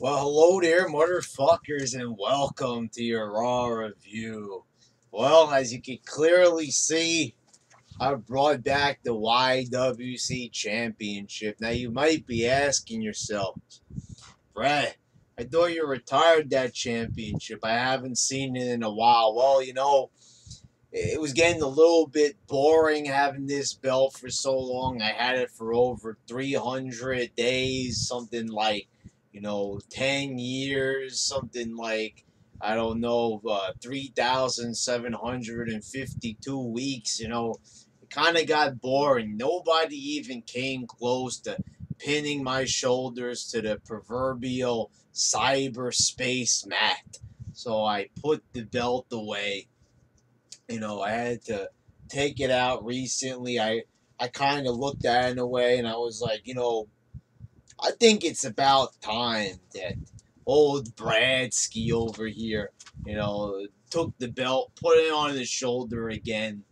Well, hello there, motherfuckers, and welcome to your Raw review. Well, as you can clearly see, I brought back the YWC Championship. Now, you might be asking yourself, Brad, I thought you retired that championship. I haven't seen it in a while. Well, it was getting a little bit boring having this belt for so long. I had it for over 300 days, something like, 10 years, something like, I don't know, 3,752 weeks. It kind of got boring. Nobody even came close to pinning my shoulders to the proverbial cyberspace mat. So I put the belt away. I had to take it out recently. I kind of looked at it in a way, and I was like, I think it's about time that old Bradsky over here, took the belt, put it on his shoulder again,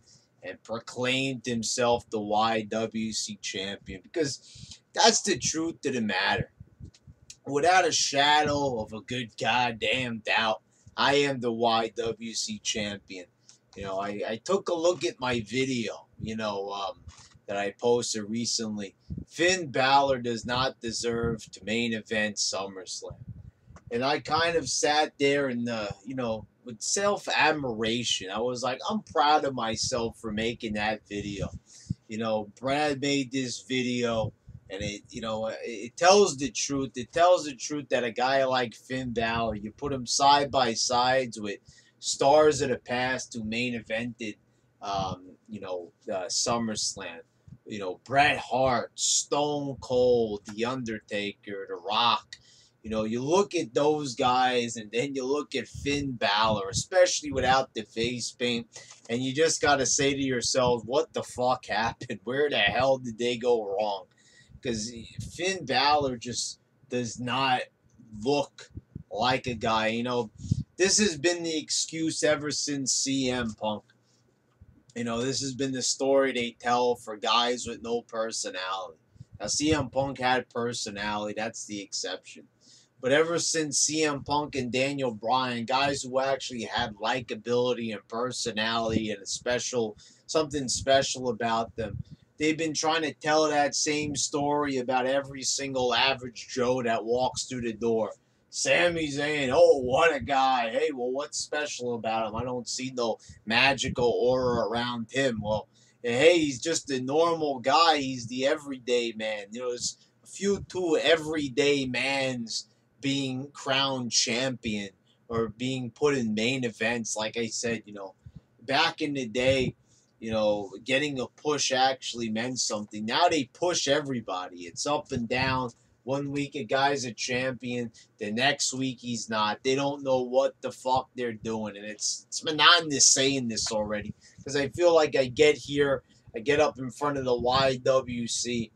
and proclaimed himself the YWC champion. Because that's the truth of the matter. Without a shadow of a good goddamn doubt, I am the YWC champion. I took a look at my video, that I posted recently. Finn Balor does not deserve to main event SummerSlam. And I kind of sat there and, with self admiration. I was like, I'm proud of myself for making that video. Brad made this video, and it tells the truth. It tells the truth that a guy like Finn Balor, you put him side by sides with stars of the past who main evented, SummerSlam. Bret Hart, Stone Cold, The Undertaker, The Rock. You look at those guys, and then you look at Finn Balor, especially without the face paint, and you just got to say to yourself, what the fuck happened? Where the hell did they go wrong? Because Finn Balor just does not look like a guy. This has been the excuse ever since CM Punk. This has been the story they tell for guys with no personality. Now, CM Punk had personality. That's the exception. But ever since CM Punk and Daniel Bryan, guys who actually had likability and personality and something special about them, they've been trying to tell that same story about every single average Joe that walks through the door. Sami Zayn, oh, what a guy. Hey, well, what's special about him? I don't see no magical aura around him. Well, hey, he's just a normal guy. He's the everyday man. There's a few two everyday mans being crowned champion or being put in main events. Like I said, back in the day, getting a push actually meant something. Now they push everybody. It's up and down. One week a guy's a champion, the next week he's not. They don't know what the fuck they're doing, and it's monotonous saying this already because I feel like I get up in front of the YWC,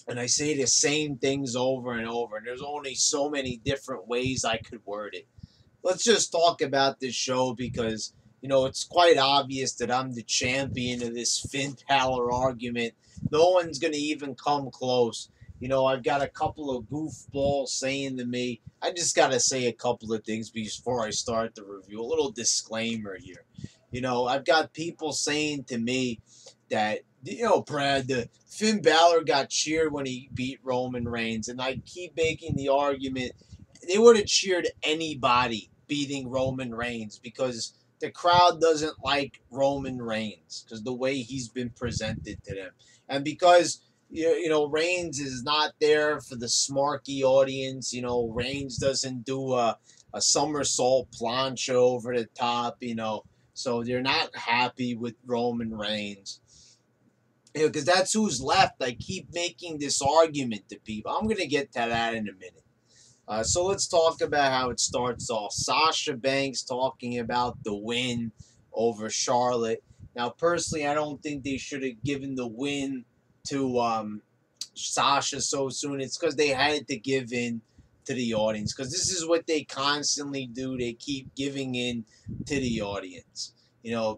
and I say the same things over and over, and there's only so many different ways I could word it. Let's just talk about this show because, it's quite obvious that I'm the champion of this Finn Balor argument. No one's going to even come close. I've got a couple of goofballs saying to me, I just got to say a couple of things before I start the review. A little disclaimer here. I've got people saying to me that, Brad, the Finn Balor got cheered when he beat Roman Reigns. And I keep making the argument they would have cheered anybody beating Roman Reigns because the crowd doesn't like Roman Reigns because the way he's been presented to them. And because Reigns is not there for the smarky audience. Reigns doesn't do a somersault plancha over the top, so they're not happy with Roman Reigns. Because that's who's left. I keep making this argument to people. I'm going to get to that in a minute. So let's talk about how it starts off. Sasha Banks talking about the win over Charlotte. Now, personally, I don't think they should have given the win to Sasha so soon. It's because they had to give in to the audience. Because this is what they constantly do. They keep giving in to the audience.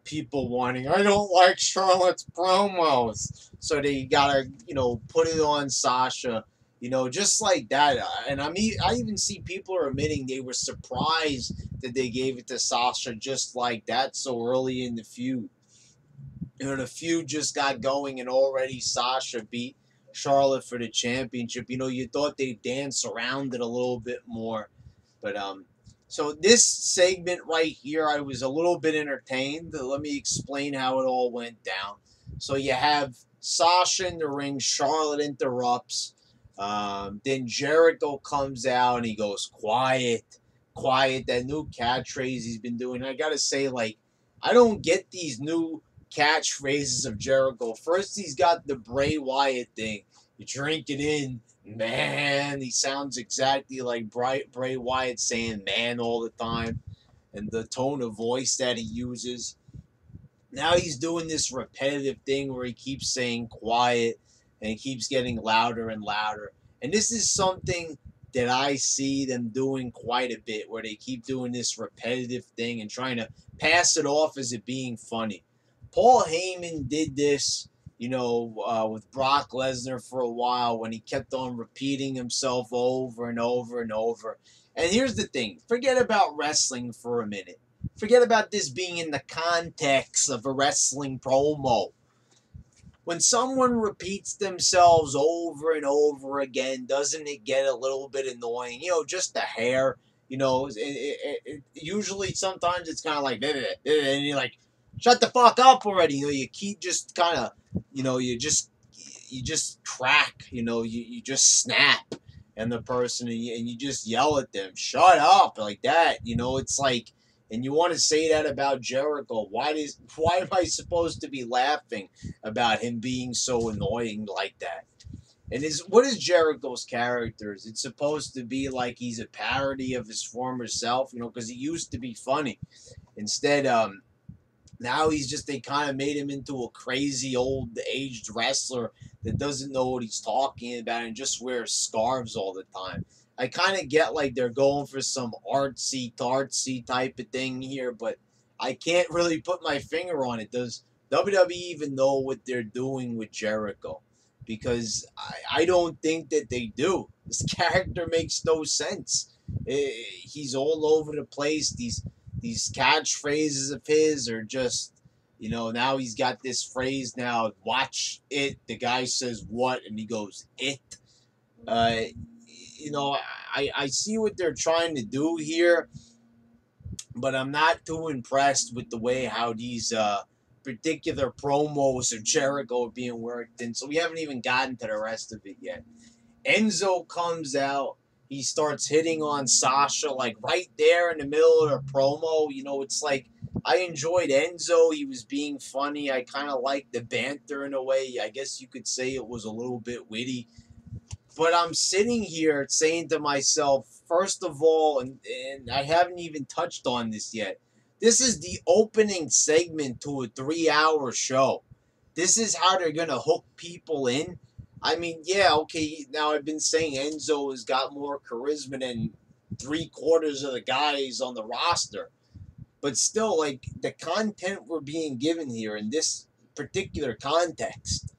People wanting, I don't like Charlotte's promos. So they gotta, put it on Sasha. You know, just like that. And I even see people are admitting they were surprised that they gave it to Sasha just like that so early in the feud. You know, the feud just got going and already Sasha beat Charlotte for the championship. You know, you thought they'd dance around it a little bit more. But so this segment right here, I was a little bit entertained. Let me explain how it all went down. So you have Sasha in the ring, Charlotte interrupts. Then Jericho comes out and he goes, quiet, quiet. That new catchphrase he's been doing. I gotta say, like, I don't get these new catchphrases of Jericho. First, he's got the Bray Wyatt thing. You drink it in, man. He sounds exactly like Bray Wyatt saying man all the time, and the tone of voice that he uses. Now he's doing this repetitive thing where he keeps saying quiet and he keeps getting louder and louder. And this is something that I see them doing quite a bit, where they keep doing this repetitive thing and trying to pass it off as it being funny. Paul Heyman did this, you know, with Brock Lesnar for a while when he kept on repeating himself over and over and over. And here's the thing, forget about wrestling for a minute. Forget about this being in the context of a wrestling promo. When someone repeats themselves over and over again, doesn't it get a little bit annoying? You know, just a hair. You know, usually sometimes it's kind of like, and you're like, shut the fuck up already. You know, you keep just kind of, you know, you just crack. You know, you just snap, and the person and you just yell at them, shut up, like that. You know, it's like. And you want to say that about Jericho. Why am I supposed to be laughing about him being so annoying like that? And what is Jericho's character? Is it supposed to be like he's a parody of his former self? You know, because he used to be funny. Instead, now they kind of made him into a crazy old aged wrestler that doesn't know what he's talking about and just wears scarves all the time. I kind of get like they're going for some artsy type of thing here, but I can't really put my finger on it. Does WWE even know what they're doing with Jericho? Because I don't think that they do. This character makes no sense. He's all over the place. These catchphrases of his are just, you know, now he's got this phrase now, watch it. The guy says what, and he goes, it. You know, I see what they're trying to do here, but I'm not too impressed with the way how these particular promos of Jericho are being worked in. So we haven't even gotten to the rest of it yet. Enzo comes out. He starts hitting on Sasha, like right there in the middle of the promo. You know, it's like I enjoyed Enzo. He was being funny. I kind of liked the banter in a way. I guess you could say it was a little bit witty. But I'm sitting here saying to myself, first of all, and I haven't even touched on this yet, this is the opening segment to a 3-hour show. This is how they're going to hook people in. I mean, yeah, okay, now I've been saying Enzo has got more charisma than 3/4 of the guys on the roster. But still, like, the content we're being given here in this particular context,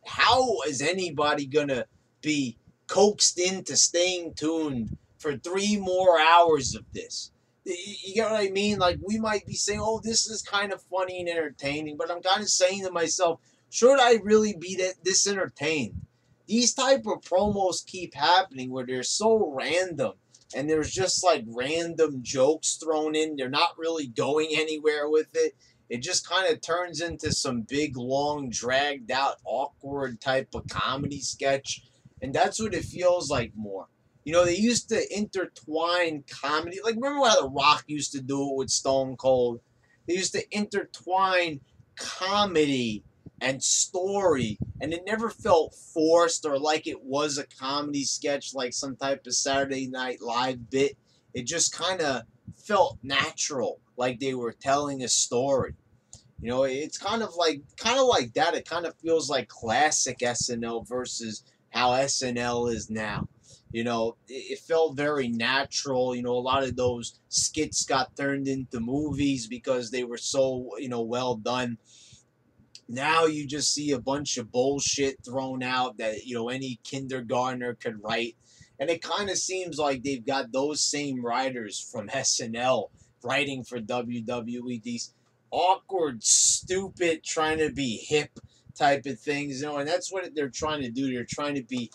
how is anybody going to be coaxed into staying tuned for 3 more hours of this? You get what I mean? Like, we might be saying, oh, this is kind of funny and entertaining, but I'm kind of saying to myself, should I really be this entertained? These type of promos keep happening where they're so random and there's just like random jokes thrown in. They're not really going anywhere with it. It just kind of turns into some big, long, dragged out, awkward type of comedy sketch. And that's what it feels like more. You know, they used to intertwine comedy. Like, remember how The Rock used to do it with Stone Cold? They used to intertwine comedy and story, and it never felt forced or like it was a comedy sketch, like some type of Saturday Night Live bit. It just kind of felt natural, like they were telling a story. You know, it's kind of like that. It kind of feels like classic SNL versus how SNL is now. You know, it felt very natural. You know, a lot of those skits got turned into movies because they were so, you know, well done. Now you just see a bunch of bullshit thrown out that, any kindergartner could write. And it kind of seems like they've got those same writers from SNL writing for WWE. These awkward, stupid, trying to be hip type of things, and that's what they're trying to do. They're trying to be,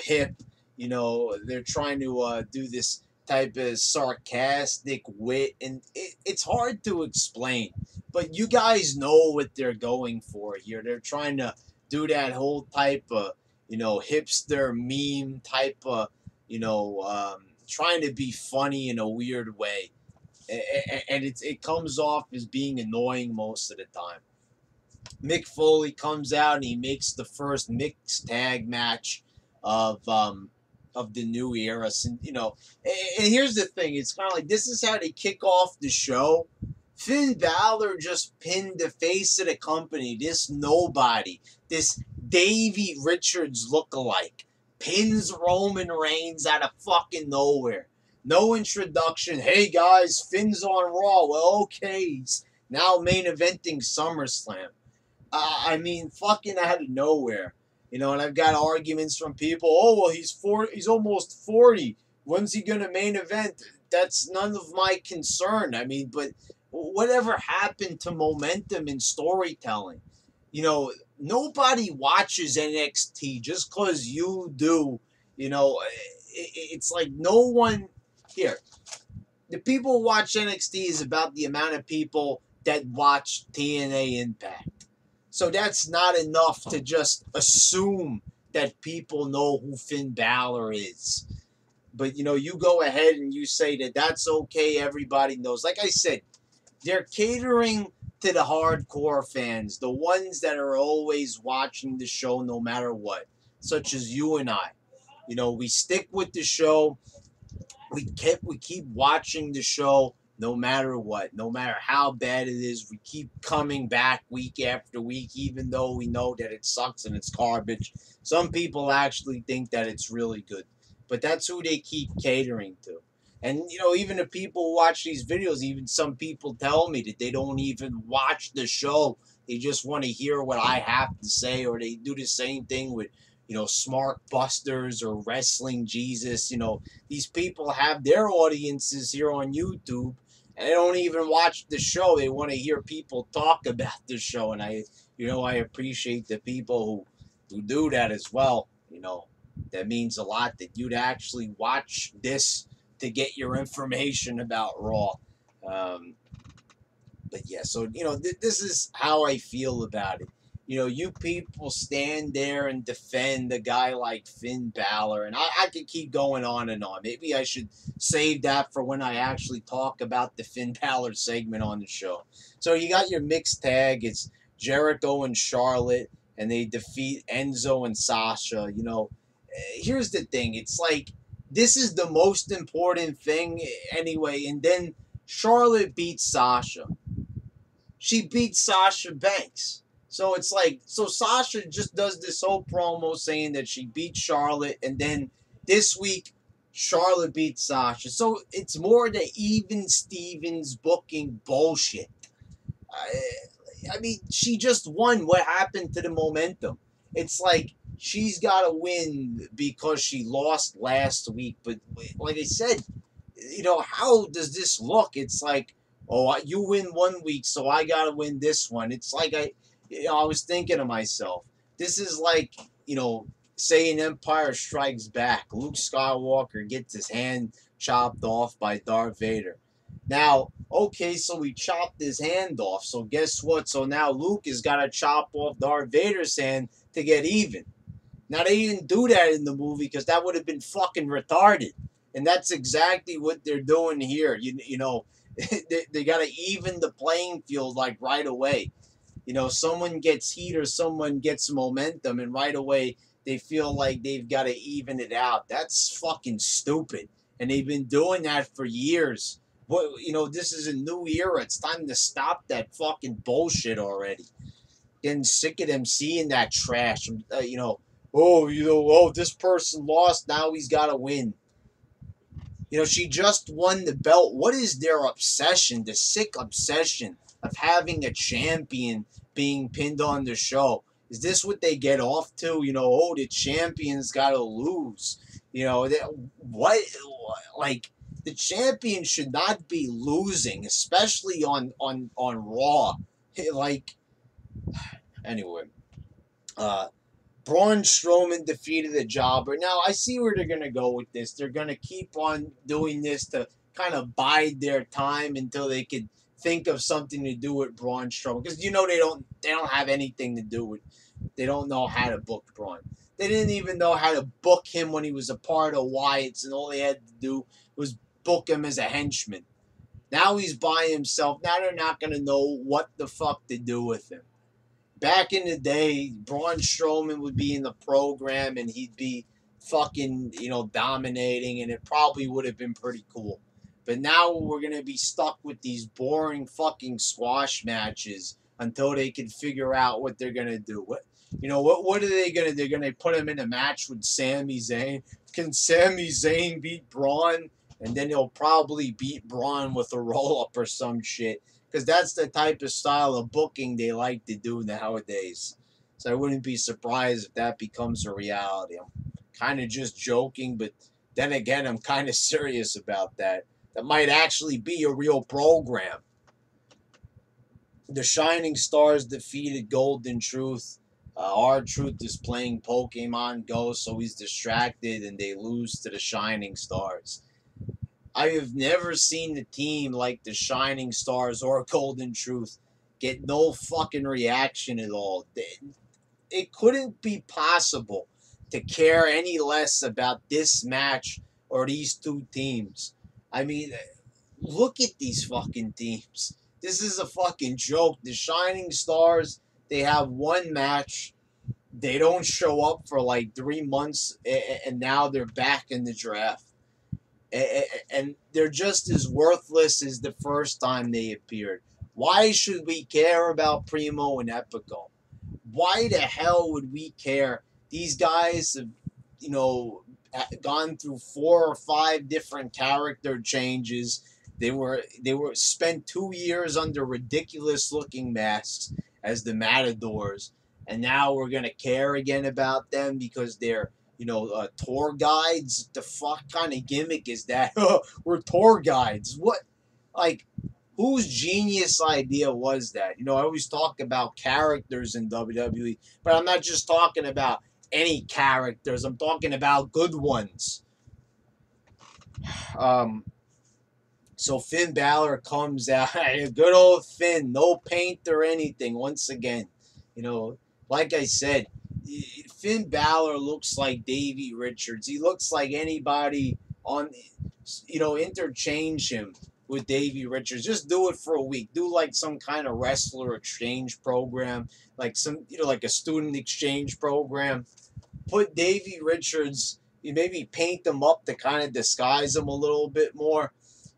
hip. They're trying to do this type of sarcastic wit, and it's hard to explain, but you guys know what they're going for here. They're trying to do that whole type of, hipster meme type of, trying to be funny in a weird way. And it comes off as being annoying most of the time. Mick Foley comes out and he makes the first mixed tag match of the new era. And here's the thing: it's kind of like this is how they kick off the show. Finn Balor just pinned the face of the company. This nobody, this Davey Richards lookalike, pins Roman Reigns out of fucking nowhere. No introduction. Hey guys, Finn's on Raw. Well, okay, he's now main eventing SummerSlam. I mean, fucking out of nowhere. And I've got arguments from people. Oh, well, he's almost 40. When's he gonna main event? That's none of my concern. I mean, but whatever happened to momentum in storytelling? Nobody watches NXT just because you do. It's like no one here. The people who watch NXT is about the amount of people that watch TNA Impact. So that's not enough to just assume that people know who Finn Balor is. But, you go ahead and you say that that's okay, everybody knows. Like I said, they're catering to the hardcore fans, the ones that are always watching the show no matter what, such as you and I. We stick with the show. We keep watching the show no matter what, no matter how bad it is. We keep coming back week after week, even though we know that it sucks and it's garbage. Some people actually think that it's really good, but that's who they keep catering to. And, even the people who watch these videos, even some people tell me that they don't even watch the show. They just want to hear what I have to say, or they do the same thing with, Smart Busters or Wrestling Jesus. These people have their audiences here on YouTube, and they don't even watch the show. They want to hear people talk about the show, and I appreciate the people who do that as well. That means a lot that you'd actually watch this to get your information about Raw. But yeah, so, this is how I feel about it. You people stand there and defend a guy like Finn Balor, and I could keep going on and on. Maybe I should save that for when I actually talk about the Finn Balor segment on the show. So you got your mixed tag. It's Jericho and Charlotte, and they defeat Enzo and Sasha. Here's the thing. It's like, this is the most important thing anyway, and then Charlotte beats Sasha. She beats Sasha Banks. So it's like, so Sasha just does this whole promo saying that she beat Charlotte, and then this week, Charlotte beats Sasha. So it's more the even Stevens booking bullshit. I mean, she just won. What happened to the momentum? It's like she's got to win because she lost last week. But like I said, how does this look? It's like, oh, you win one week, so I got to win this one. It's like I was thinking to myself, this is like, saying Empire Strikes Back. Luke Skywalker gets his hand chopped off by Darth Vader. Now, okay, so he chopped his hand off. So guess what? So now Luke has got to chop off Darth Vader's hand to get even. Now, they didn't do that in the movie because that would have been fucking retarded. And that's exactly what they're doing here. They got to even the playing field like right away. Someone gets heat or someone gets momentum, and right away they feel like they've got to even it out. That's fucking stupid. And they've been doing that for years. But, this is a new era. It's time to stop that fucking bullshit already. Getting sick of them seeing that trash. This person lost, now he's got to win. She just won the belt. What is their obsession, the sick obsession of having a champion being pinned on the show. Is this what they get off to? You know, oh, the champion's got to lose. You know, what? Like, the champion should not be losing, especially on Raw. Like, anyway, Braun Strowman defeated the Jobber. Now, I see where they're going to go with this. They're going to keep on doing this to kind of bide their time until they could think of something to do with Braun Strowman. Because, you know, they don't have anything to do with. They don't know how to book Braun. They didn't even know how to book him when he was a part of Wyatt's, and all they had to do was book him as a henchman. Now he's by himself. Now they're not going to know what the fuck to do with him. Back in the day, Braun Strowman would be in the program and he'd be fucking, you know, dominating, and it probably would have been pretty cool. But now we're going to be stuck with these boring fucking squash matches until they can figure out what they're going to do. What are they going to do? They're going to put him in a match with Sami Zayn. Can Sami Zayn beat Braun? And then he'll probably beat Braun with a roll-up or some shit. Because that's the type of style of booking they like to do nowadays. So I wouldn't be surprised if that becomes a reality. I'm kind of just joking, but then again, I'm kind of serious about that. That might actually be a real program. The Shining Stars defeated Golden Truth. R-Truth is playing Pokemon Go, so he's distracted, and they lose to the Shining Stars. I have never seen a team like the Shining Stars or Golden Truth get no fucking reaction at all. It couldn't be possible to care any less about this match or these two teams. I mean, look at these fucking teams. This is a fucking joke. The Shining Stars, they have one match. They don't show up for like 3 months, and now they're back in the draft. And they're just as worthless as the first time they appeared. Why should we care about Primo and Epico? Why the hell would we care? These guys have, you know, gone through 4 or 5 different character changes. They were spent 2 years under ridiculous looking masks as the Matadors, and now we're gonna care again about them because they're, you know, tour guides. The fuck kind of gimmick is that? We're tour guides. What? Like, whose genius idea was that? You know, I always talk about characters in WWE, but I'm not just talking about any characters. I'm talking about good ones. So Finn Balor comes out. Good old Finn. No paint or anything once again. You know, like I said, Finn Balor looks like Davey Richards. He looks like anybody on, you know, interchange him with Davey Richards. Just do it for a week. Do like some kind of wrestler exchange program, like some, you know, like a student exchange program. Put Davey Richards, you maybe paint them up to kind of disguise him a little bit more.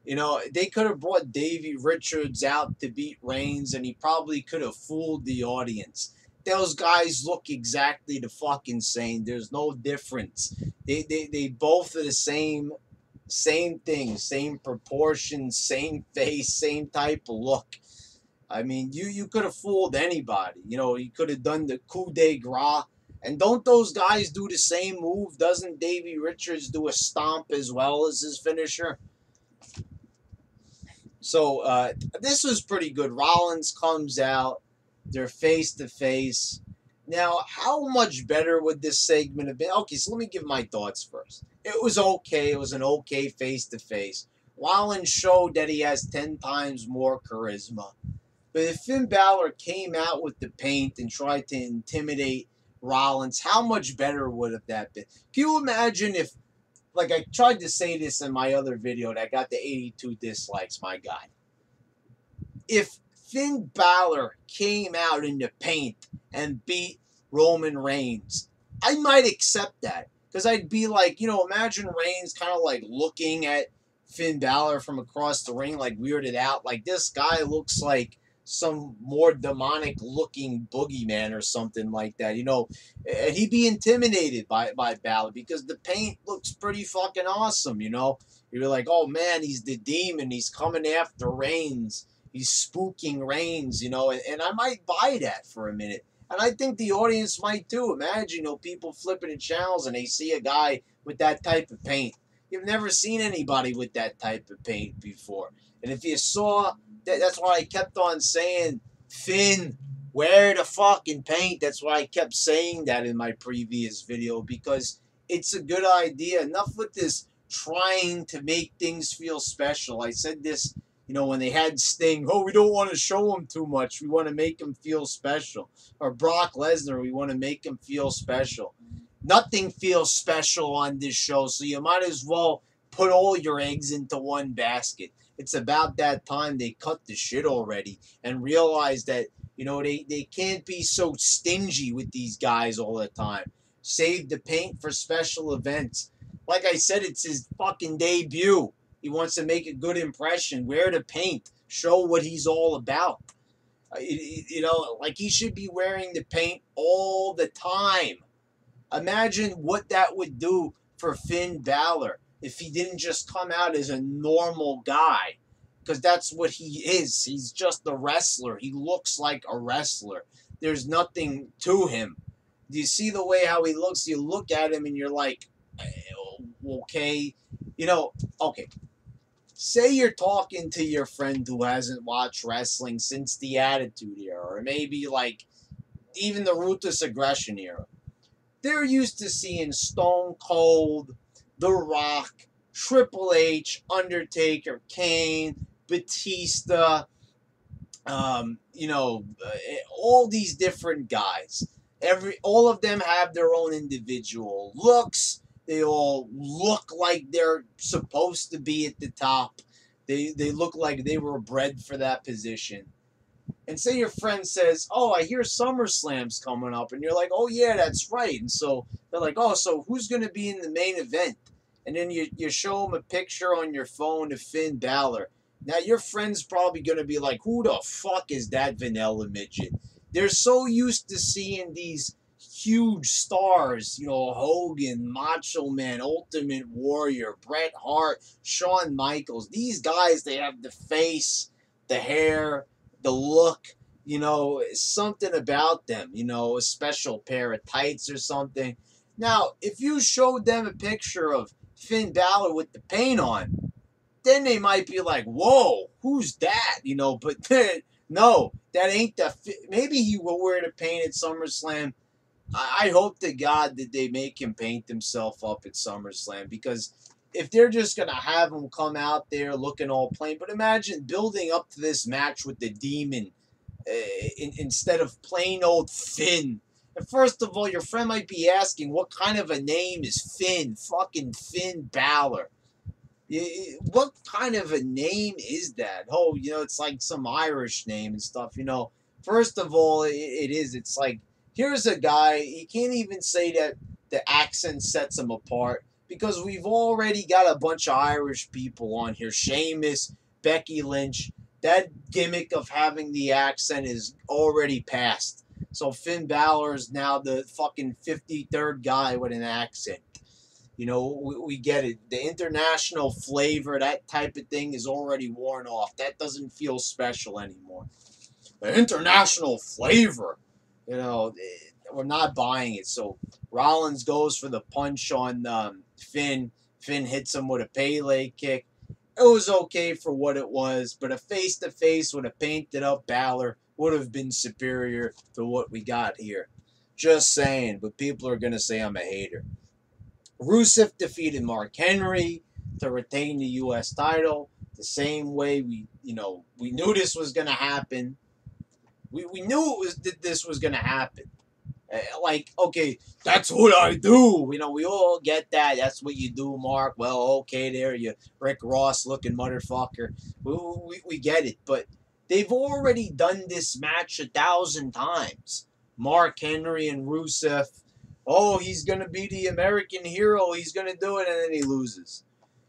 You know, they could have brought Davey Richards out to beat Reigns, and he probably could have fooled the audience. Those guys look exactly the fucking same. There's no difference. They both are the same thing, same proportions, same face, same type of look. I mean, you could have fooled anybody. You know, you could have done the coup de grace. And don't those guys do the same move? Doesn't Davey Richards do a stomp as well as his finisher? So this was pretty good. Rollins comes out. They're face to face. Now, how much better would this segment have been? Okay, so let me give my thoughts first. It was okay. It was an okay face to face. Rollins showed that he has 10 times more charisma. But if Finn Balor came out with the paint and tried to intimidate Rollins, how much better would have that been? Can you imagine if, like I tried to say this in my other video that got the 82 dislikes, my God. If Finn Balor came out in the paint and beat Roman Reigns, I might accept that. Because I'd be like, you know, imagine Reigns kind of like looking at Finn Balor from across the ring, like weirded out. Like, this guy looks like some more demonic looking boogeyman or something like that, you know, and he'd be intimidated by Balor because the paint looks pretty fucking awesome, you know. You're like, oh man, he's the demon, he's coming after Reigns, He's spooking Reigns, and I might buy that for a minute. And I think the audience might too. Imagine, people flipping the channels and they see a guy with that type of paint. You've never seen anybody with that type of paint before. And if you saw, that's why I kept on saying, Finn, wear the fucking paint. That's why I kept saying that in my previous video, because it's a good idea. Enough with this trying to make things feel special. I said this, when they had Sting, we don't want to show him too much. We want to make him feel special. Or Brock Lesnar, we want to make him feel special. Nothing feels special on this show, so you might as well put all your eggs into one basket. It's about that time they cut the shit already and realize that, they can't be so stingy with these guys all the time. Save the paint for special events. Like I said, it's his fucking debut. He wants to make a good impression. Wear the paint. Show what he's all about. Like he should be wearing the paint all the time. Imagine what that would do for Finn Balor if he didn't just come out as a normal guy. Because that's what he is. He's just a wrestler. He looks like a wrestler. There's nothing to him. Do you see the way how he looks? You look at him and you're like, okay. Okay. Say you're talking to your friend who hasn't watched wrestling since the Attitude Era, or maybe like even the Ruthless Aggression Era. They're used to seeing Stone Cold, The Rock, Triple H, Undertaker, Kane, Batista, all these different guys. All of them have their own individual looks. They all look like they're supposed to be at the top. They look like they were bred for that position. And say your friend says, I hear SummerSlam's coming up. And you're like, oh, yeah, that's right. And so they're like, so who's going to be in the main event? And then you show them a picture on your phone of Finn Balor. Now, your friend's probably going to be like, who the fuck is that vanilla midget? They're so used to seeing these huge stars, Hogan, Macho Man, Ultimate Warrior, Bret Hart, Shawn Michaels. These guys, they have the face, the hair, the look, something about them, a special pair of tights or something. Now, if you showed them a picture of Finn Balor with the paint on, then they might be like, whoa, who's that? But no, that ain't the maybe he will wear the paint at SummerSlam. I hope to God that they make him paint himself up at SummerSlam, because if they're just going to have him come out there looking all plain, but imagine building up to this match with the Demon instead of plain old Finn. And first of all, your friend might be asking, what kind of a name is Finn? Fucking Finn Balor. What kind of a name is that? It's like some Irish name and stuff, First of all, it is. It's like, here's a guy, you can't even say that the accent sets him apart, because we've already got a bunch of Irish people on here. Sheamus, Becky Lynch. That gimmick of having the accent is already past. So Finn Balor is now the fucking 53rd guy with an accent. We get it. The international flavor, that type of thing is already worn off. That doesn't feel special anymore. The international flavor. We're not buying it. So Rollins goes for the punch on Finn. Finn hits him with a Pele kick. It was okay for what it was, but a face-to-face with a painted-up Balor would have been superior to what we got here. Just saying, but people are going to say I'm a hater. Rusev defeated Mark Henry to retain the U.S. title. The same way we knew this was going to happen. We knew this was going to happen. Okay, that's what I do. We all get that. That's what you do, Mark. Well, okay, there, you Rick Ross looking motherfucker. We get it. But they've already done this match 1,000 times. Mark Henry and Rusev. He's going to be the American hero. He's going to do it, and then he loses.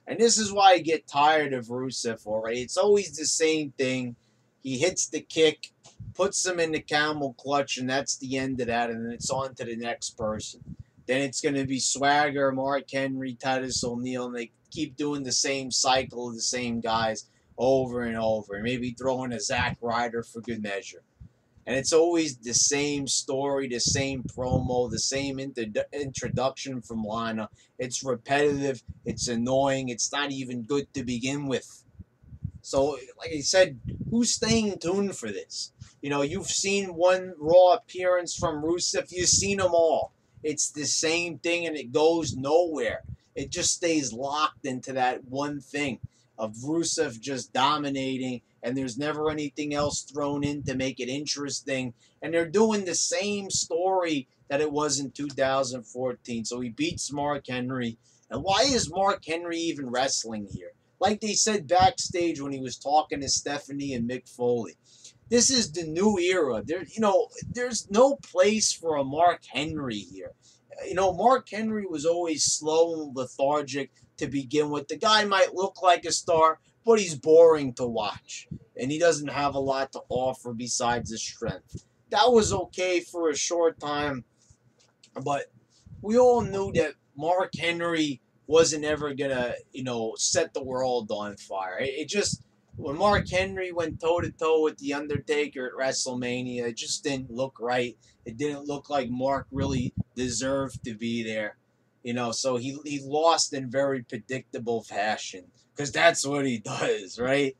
And this is why I get tired of Rusev already. It's always the same thing. He hits the kick, puts him in the camel clutch, and that's the end of that, and then it's on to the next person. Then it's going to be Swagger, Mark Henry, Titus O'Neil, and they keep doing the same cycle of the same guys. over and over, and maybe throw in a Zack Ryder for good measure. And it's always the same story, the same promo, the same introduction from Lana. It's repetitive, it's annoying, it's not even good to begin with. So, like I said, who's staying tuned for this? You've seen one Raw appearance from Rusev, you've seen them all. It's the same thing and it goes nowhere. It just stays locked into that one thing of Rusev just dominating, and there's never anything else thrown in to make it interesting. And they're doing the same story that it was in 2014. So he beats Mark Henry. And why is Mark Henry even wrestling here? Like they said backstage when he was talking to Stephanie and Mick Foley, this is the new era. There's no place for a Mark Henry here. Mark Henry was always slow and lethargic to begin with. The guy might look like a star, but he's boring to watch, and he doesn't have a lot to offer besides his strength. That was okay for a short time, but we all knew that Mark Henry wasn't ever gonna, set the world on fire. It just, when Mark Henry went toe to toe with the Undertaker at WrestleMania, it just didn't look right. It didn't look like Mark really deserved to be there, So he lost in very predictable fashion because that's what he does, right?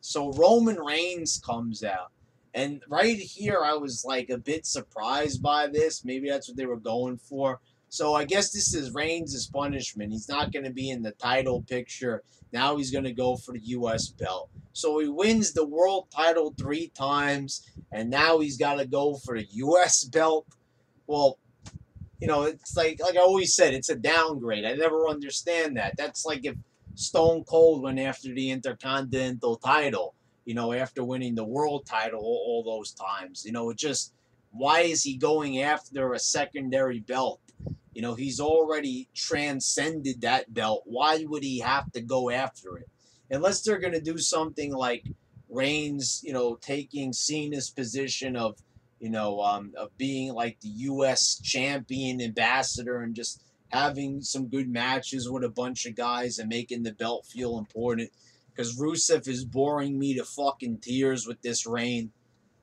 So Roman Reigns comes out. And right here, I was like a bit surprised by this. Maybe that's what they were going for. So I guess this is Reigns' punishment. He's not going to be in the title picture. Now he's going to go for the U.S. belt. So he wins the world title 3 times, and now he's got to go for the U.S. belt. Well, it's like I always said, it's a downgrade. I never understand that. That's like if Stone Cold went after the Intercontinental title, after winning the world title all those times. It just, why is he going after a secondary belt? He's already transcended that belt. Why would he have to go after it? Unless they're going to do something like Reigns, taking Cena's position of being like the U.S. champion ambassador and just having some good matches with a bunch of guys and making the belt feel important. Because Rusev is boring me to fucking tears with this reign.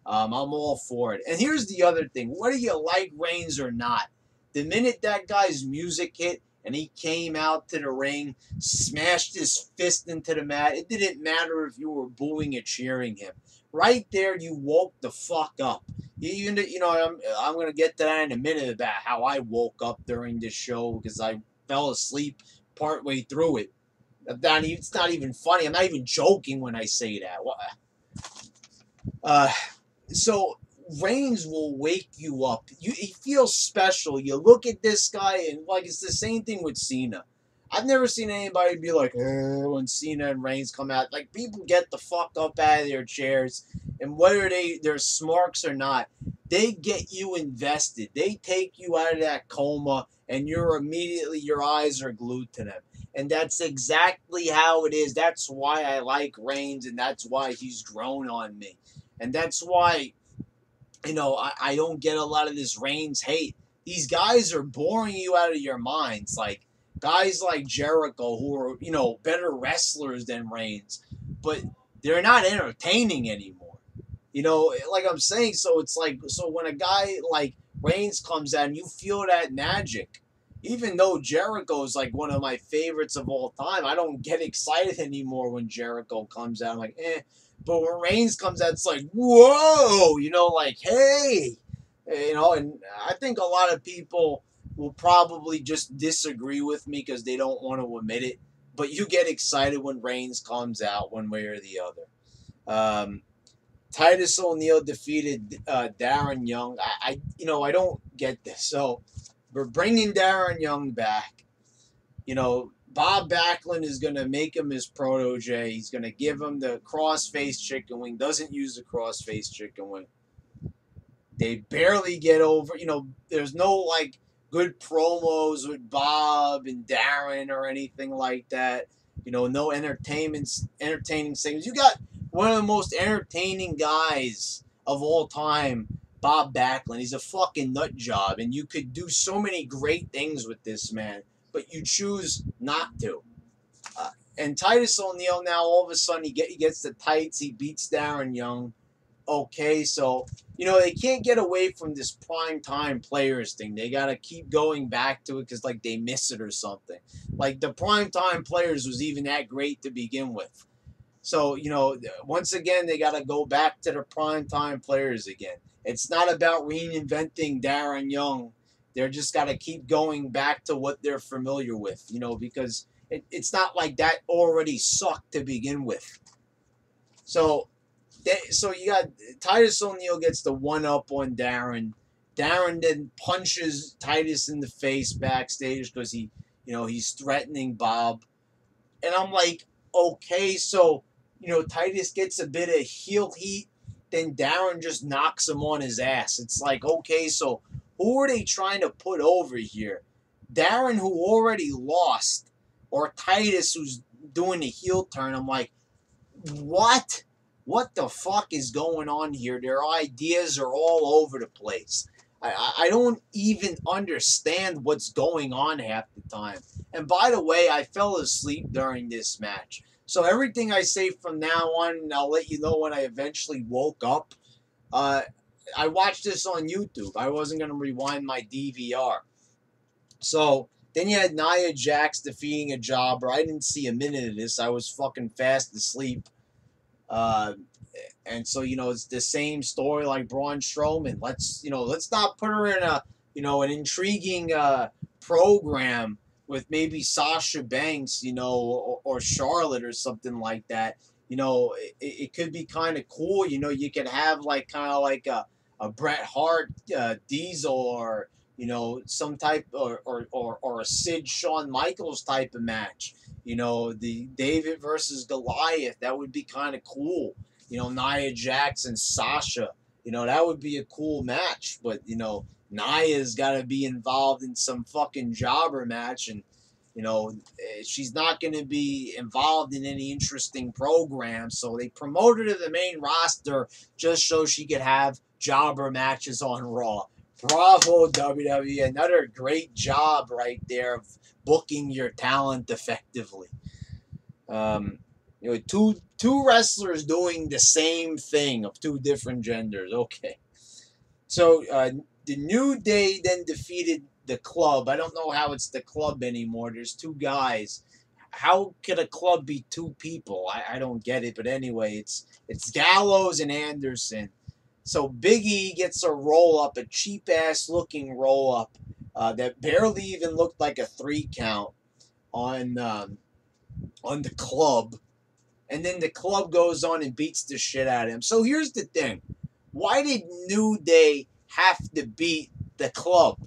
I'm all for it. And here's the other thing. Whether you like Reigns or not, the minute that guy's music hit and he came out to the ring, smashed his fist into the mat, it didn't matter if you were booing or cheering him. Right there, you woke the fuck up. I'm going to get to that in a minute about how I woke up during this show because I fell asleep partway through it. It's not even funny. I'm not even joking when I say that. So Reigns will wake you up. He feels special. You look at this guy and like it's the same thing with Cena. I've never seen anybody be like, when Cena and Reigns come out. Like, people get the fuck up out of their chairs, and whether they're smarks or not, they get you invested. They take you out of that coma, and your eyes are glued to them. And that's exactly how it is. That's why I like Reigns, and that's why he's grown on me. And that's why, I don't get a lot of this Reigns hate. These guys are boring you out of your minds. Like, guys like Jericho, who are, better wrestlers than Reigns, but they're not entertaining anymore. Like I'm saying, so it's like, so when a guy like Reigns comes out and you feel that magic, even though Jericho is like one of my favorites of all time, I don't get excited anymore when Jericho comes out. I'm like, eh. But when Reigns comes out, it's like, whoa, like, hey, and I think a lot of people will probably just disagree with me because they don't want to admit it. But you get excited when Reigns comes out one way or the other. Titus O'Neil defeated Darren Young. I don't get this. So we're bringing Darren Young back. Bob Backlund is going to make him his protege. He's going to give him the cross-face chicken wing. Doesn't use the cross-face chicken wing. They barely get over. There's no, like, good promos with Bob and Darren or anything like that. No entertaining segments. You got one of the most entertaining guys of all time, Bob Backlund. He's a fucking nut job, and you could do so many great things with this man, but you choose not to. And Titus O'Neil now all of a sudden he gets the tights. He beats Darren Young. Okay, so they can't get away from this prime time players thing. They gotta keep going back to it because like they miss it or something. Like the prime time players was even that great to begin with. So once again they gotta go back to the prime time players again. It's not about reinventing Darren Young. They're just gotta keep going back to what they're familiar with. Because it's not like that already sucked to begin with. So you got Titus O'Neil gets the one up on Darren. Darren then punches Titus in the face backstage because he's threatening Bob. And I'm like, okay, so Titus gets a bit of heel heat, then Darren just knocks him on his ass. It's like, okay, so who are they trying to put over here? Darren, who already lost, or Titus, who's doing the heel turn? I'm like, what? What the fuck is going on here? Their ideas are all over the place. I don't even understand what's going on half the time. And by the way, I fell asleep during this match. So everything I say from now on, I'll let you know when I eventually woke up. I watched this on YouTube. I wasn't going to rewind my DVR. So then you had Nia Jax defeating a jobber. I didn't see a minute of this. I was fucking fast asleep. And so it's the same story like Braun Strowman. Let's not put her in an intriguing program with maybe Sasha Banks, or Charlotte or something like that. It could be kind of cool. You could have like kind of like a Bret Hart Diesel, or some type or a Sid Shawn Michaels type of match. The David versus Goliath, that would be kind of cool. Nia Jax and Sasha, that would be a cool match. But, Nia's got to be involved in some fucking jobber match. And, she's not going to be involved in any interesting program. So they promoted her to the main roster just so she could have jobber matches on Raw. Bravo, WWE. Another great job right there of booking your talent effectively. Two wrestlers doing the same thing of two different genders. Okay. So the New Day then defeated the Club. I don't know how it's the Club anymore. There's two guys. How could a club be two people? I don't get it. But anyway, it's Gallows and Anderson. So Big E gets a roll-up, a cheap-ass looking roll-up that barely even looked like a 3 count on the Club. And then the Club goes on and beats the shit out of him. So here's the thing. Why did New Day have to beat the Club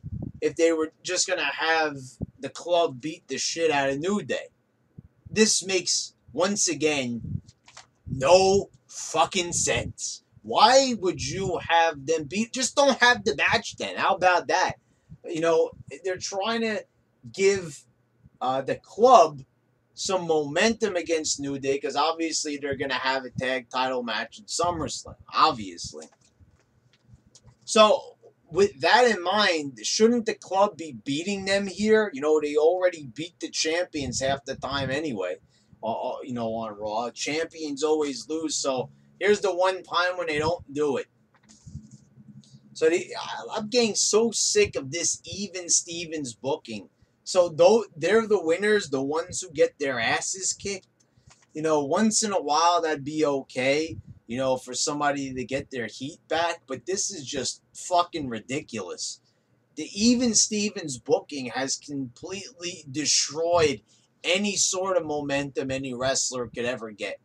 if they were just going to have the Club beat the shit out of New Day? This makes, once again, no fucking sense. Why would you have them beat? Just don't have the match then. How about that? They're trying to give the Club some momentum against New Day because obviously they're going to have a tag title match at SummerSlam. Obviously. So with that in mind, shouldn't the Club be beating them here? They already beat the champions half the time anyway. On Raw. Champions always lose. So here's the one time when they don't do it. So I'm getting so sick of this Even Stevens booking. So though they're the winners, the ones who get their asses kicked, once in a while that'd be okay, for somebody to get their heat back. But this is just fucking ridiculous. The Even Stevens booking has completely destroyed any sort of momentum any wrestler could ever get.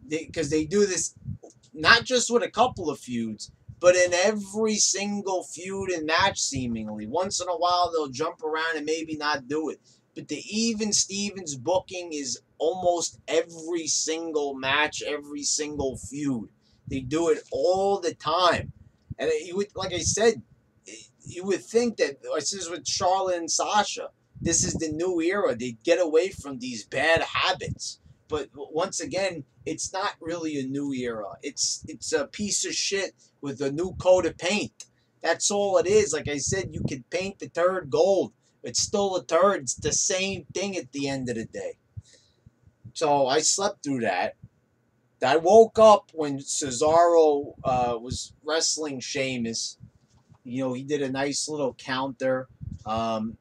Because they do this not just with a couple of feuds, but in every single feud and match, seemingly. Once in a while, they'll jump around and maybe not do it. But the Even Stevens booking is almost every single match, every single feud. They do it all the time. And like I said, you would think that this is with Charlotte and Sasha. This is the new era. They get away from these bad habits. But once again, it's not really a new era. It's a piece of shit with a new coat of paint. That's all it is. Like I said, you could paint the turd gold. It's still a turd. It's the same thing at the end of the day. So I slept through that. I woke up when Cesaro was wrestling Sheamus. You know, he did a nice little counter, and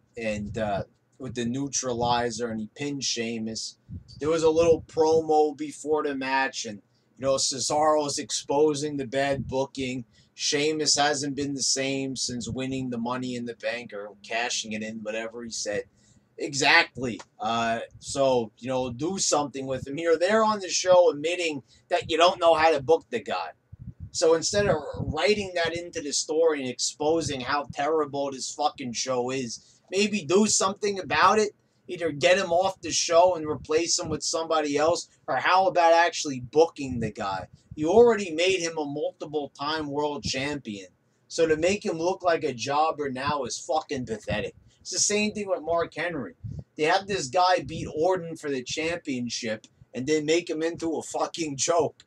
with the neutralizer, and he pinned Sheamus. There was a little promo before the match, and Cesaro's exposing the bad booking. Sheamus hasn't been the same since winning the Money in the Bank or cashing it in, whatever he said. Exactly. So, do something with him. Here, they're on the show admitting that you don't know how to book the guy. So instead of writing that into the story and exposing how terrible this fucking show is, maybe do something about it. Either get him off the show and replace him with somebody else, or how about actually booking the guy? You already made him a multiple-time world champion. So to make him look like a jobber now is fucking pathetic. It's the same thing with Mark Henry. They have this guy beat Orton for the championship and then make him into a fucking joke.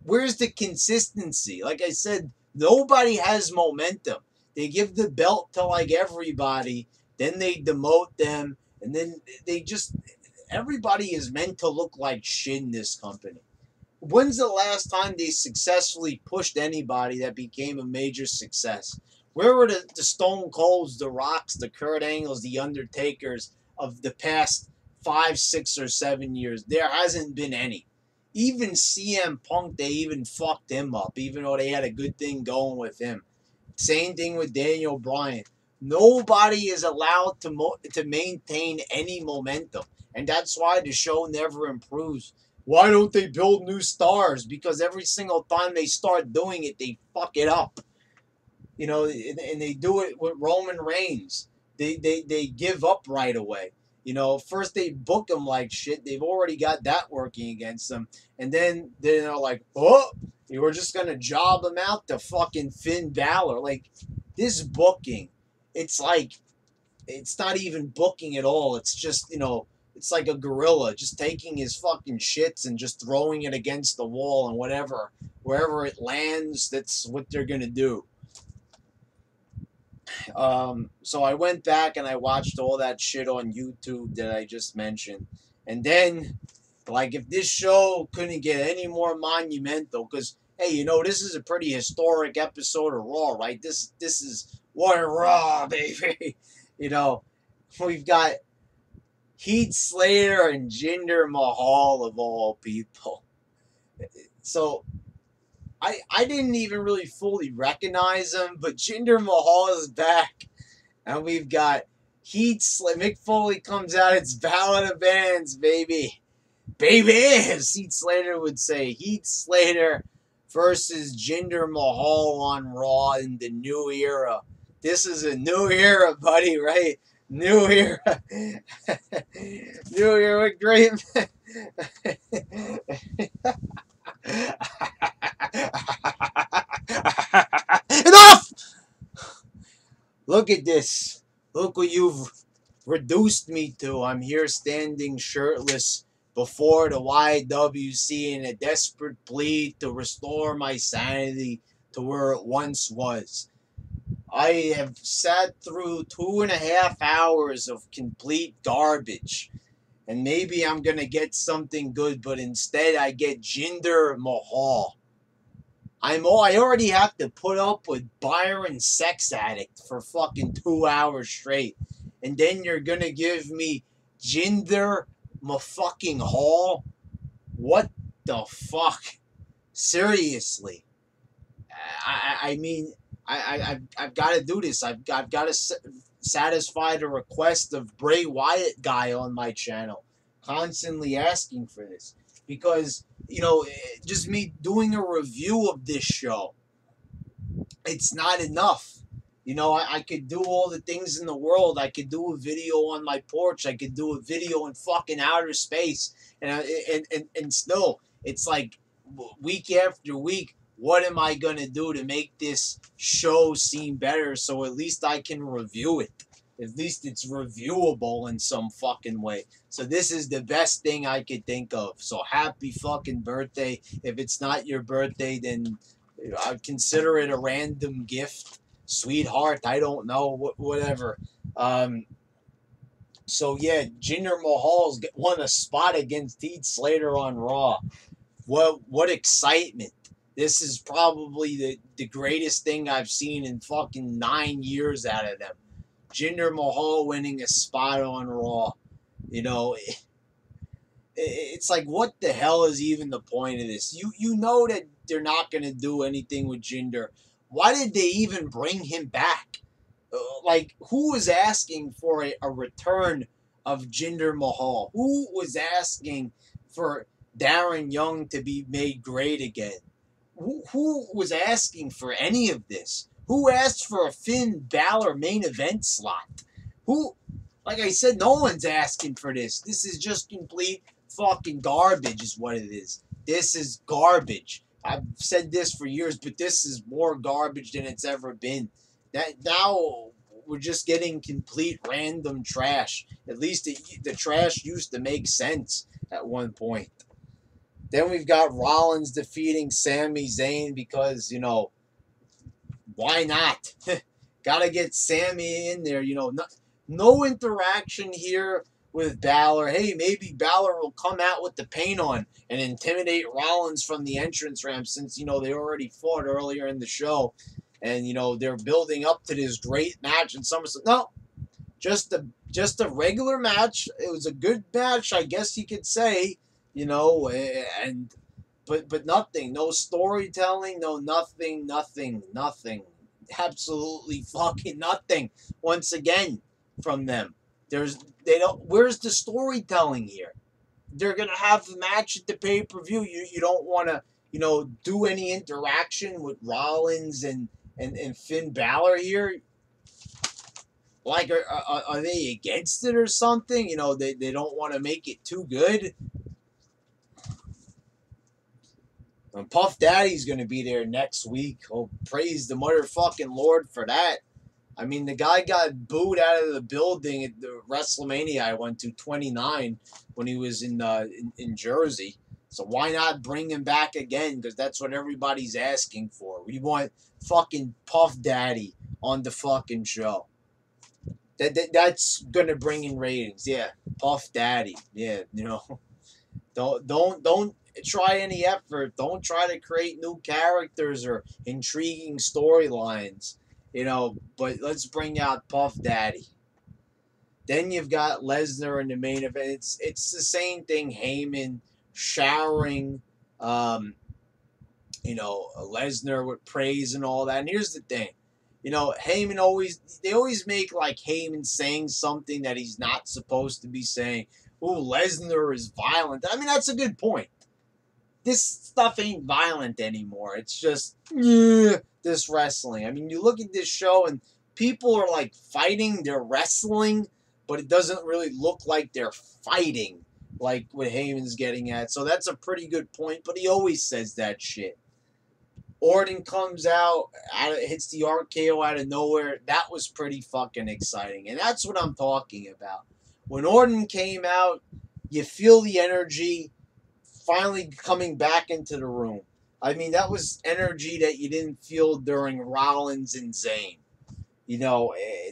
Where's the consistency? Like I said, nobody has momentum. They give the belt to like everybody, then they demote them, and then everybody is meant to look like shit in this company. When's the last time they successfully pushed anybody that became a major success? Where were the Stone Colds, the Rocks, the Kurt Angles, the Undertakers of the past 5, 6, or 7 years? There hasn't been any. Even CM Punk, they even fucked him up, even though they had a good thing going with him. Same thing with Daniel Bryan. Nobody is allowed to maintain any momentum, and that's why the show never improves. Why don't they build new stars? Because every single time they start doing it, they fuck it up. And they do it with Roman Reigns. They give up right away. First they book him like shit. They've already got that working against them. And then they're like, oh, you were just going to job him out to fucking Finn Balor. Like, this booking, it's like, it's not even booking at all. It's just, it's like a gorilla just taking his fucking shits and just throwing it against the wall and wherever it lands, that's what they're going to do. So I went back and I watched all that shit on YouTube that I just mentioned. And then, like, if this show couldn't get any more monumental, because, hey, this is a pretty historic episode of Raw, right? This is what a Raw, baby. We've got Heath Slater and Jinder Mahal of all people. So I didn't even really fully recognize him, but Jinder Mahal is back. And we've got Mick Foley comes out. It's Battle of the Bands, baby. Baby, as Heath Slater would say. Heath Slater versus Jinder Mahal on Raw in the new era. This is a new era, buddy, right? New era. New era, great. Enough! Look at this. Look what you've reduced me to. I'm here standing shirtless before the YWC in a desperate plea to restore my sanity to where it once was. I have sat through 2.5 hours of complete garbage. And maybe I'm going to get something good, but instead I get Jinder Mahal. I already have to put up with Byron Sex Addict for fucking 2 hours straight. And then you're going to give me Jinder Mahal? What the fuck? Seriously. I've got to do this. I've got to satisfy the request of Bray Wyatt guy on my channel, constantly asking for this. Because, just me doing a review of this show, it's not enough. I could do all the things in the world. I could do a video on my porch. I could do a video in fucking outer space. And still, it's like week after week, what am I going to do to make this show seem better so at least I can review it? At least it's reviewable in some fucking way. So this is the best thing I could think of. So happy fucking birthday. If it's not your birthday, then I'd consider it a random gift. Sweetheart, I don't know. Whatever. So yeah, Jinder Mahal's won a spot against Heath Slater on Raw. What excitement! This is probably the greatest thing I've seen in fucking 9 years out of them. Jinder Mahal winning a spot on Raw. You know, it's like, what the hell is even the point of this? You know that they're not going to do anything with Jinder. Why did they even bring him back? Like, who was asking for a return of Jinder Mahal? Who was asking for Darren Young to be made great again? Who was asking for any of this? Who asked for a Finn Balor main event slot? Who, like I said, no one's asking for this. This is just complete fucking garbage, is what it is. This is garbage. I've said this for years, but this is more garbage than it's ever been. That now we're just getting complete random trash. At least the trash used to make sense at one point. Then we've got Rollins defeating Sami Zayn because, why not? Gotta get Sami in there. No interaction here with Balor. Hey, maybe Balor will come out with the paint on and intimidate Rollins from the entrance ramp since, they already fought earlier in the show. And, they're building up to this great match in SummerSlam. No, just a regular match. It was a good match, I guess you could say, and but nothing. No storytelling, no nothing. Absolutely fucking nothing once again from them. Where's the storytelling here? They're gonna have the match at the pay-per-view. You don't wanna, do any interaction with Rollins and Finn Balor here. Like, are they against it or something? They don't want to make it too good. And Puff Daddy's going to be there next week. Oh, praise the motherfucking Lord for that. I mean, the guy got booed out of the building at the WrestleMania I went to, 29, when he was in Jersey. So why not bring him back again? Because that's what everybody's asking for. We want fucking Puff Daddy on the fucking show. That's gonna bring in ratings. Yeah, Puff Daddy. Yeah, don't try any effort. Don't try to create new characters or intriguing storylines. But let's bring out Puff Daddy. Then you've got Lesnar in the main event. It's the same thing. Heyman showering, Lesnar with praise and all that. And here's the thing. Heyman they always make like Heyman saying something that he's not supposed to be saying. Ooh, Lesnar is violent. I mean, that's a good point. This stuff ain't violent anymore. It's just this wrestling. I mean, you look at this show and people are like fighting, they're wrestling, but it doesn't really look like they're fighting like what Heyman's getting at. So that's a pretty good point, but he always says that shit. Orton comes out, hits the RKO out of nowhere. That was pretty fucking exciting. And that's what I'm talking about. When Orton came out, you feel the energy finally coming back into the room. I mean, that was energy that you didn't feel during Rollins and Zayn.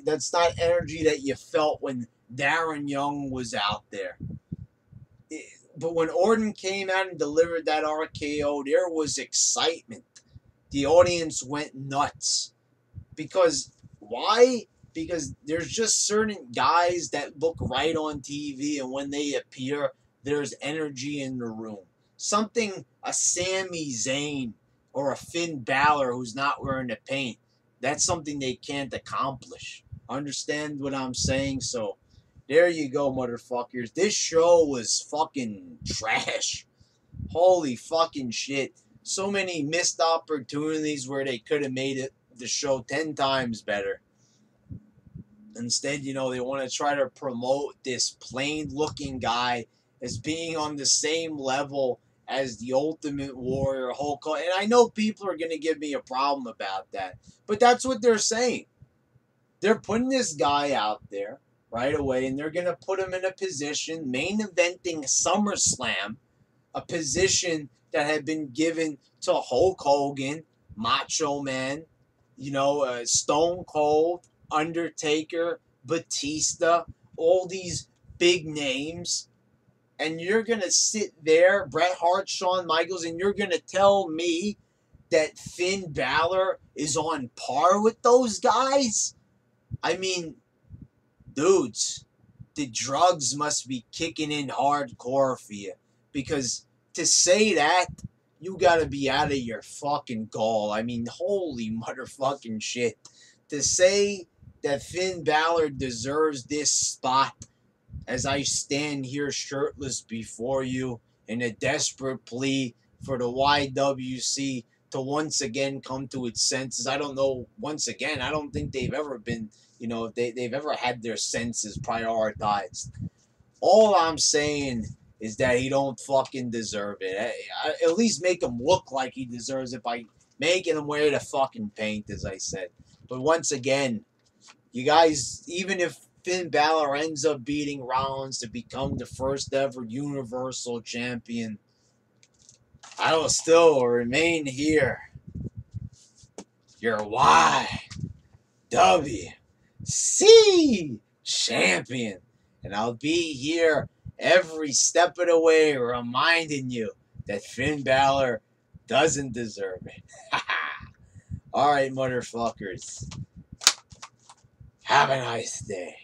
That's not energy that you felt when Darren Young was out there. But when Orton came out and delivered that RKO, there was excitement. The audience went nuts. Because why? Because there's just certain guys that look right on TV, and when they appear, there's energy in the room. Something a Sami Zayn or a Finn Balor who's not wearing the paint, that's something they can't accomplish. Understand what I'm saying? So there you go, motherfuckers. This show was fucking trash. Holy fucking shit. So many missed opportunities where they could have made the show 10 times better. Instead, they want to try to promote this plain-looking guy as being on the same level as the Ultimate Warrior, Hulk Hogan. And I know people are going to give me a problem about that. But that's what they're saying. They're putting this guy out there right away, and they're going to put him in a position, main eventing SummerSlam, a position that had been given to Hulk Hogan, Macho Man, Stone Cold, Undertaker, Batista, all these big names, and you're going to sit there, Bret Hart, Shawn Michaels, and you're going to tell me that Finn Balor is on par with those guys? I mean, dudes, the drugs must be kicking in hardcore for you. Because to say that, you gotta be out of your fucking gall. I mean, holy motherfucking shit. To say that Finn Balor deserves this spot as I stand here shirtless before you in a desperate plea for the YWC to once again come to its senses. I don't know, once again, I don't think they've ever been, they've ever had their senses prioritized. All I'm saying is that he don't fucking deserve it. At least make him look like he deserves it by making him wear the fucking paint, as I said. But once again, you guys, even if Finn Balor ends up beating Rollins to become the first ever Universal Champion, I will still remain here, your YWC Champion. And I'll be here every step of the way reminding you that Finn Balor doesn't deserve it. All right, motherfuckers. Have a nice day.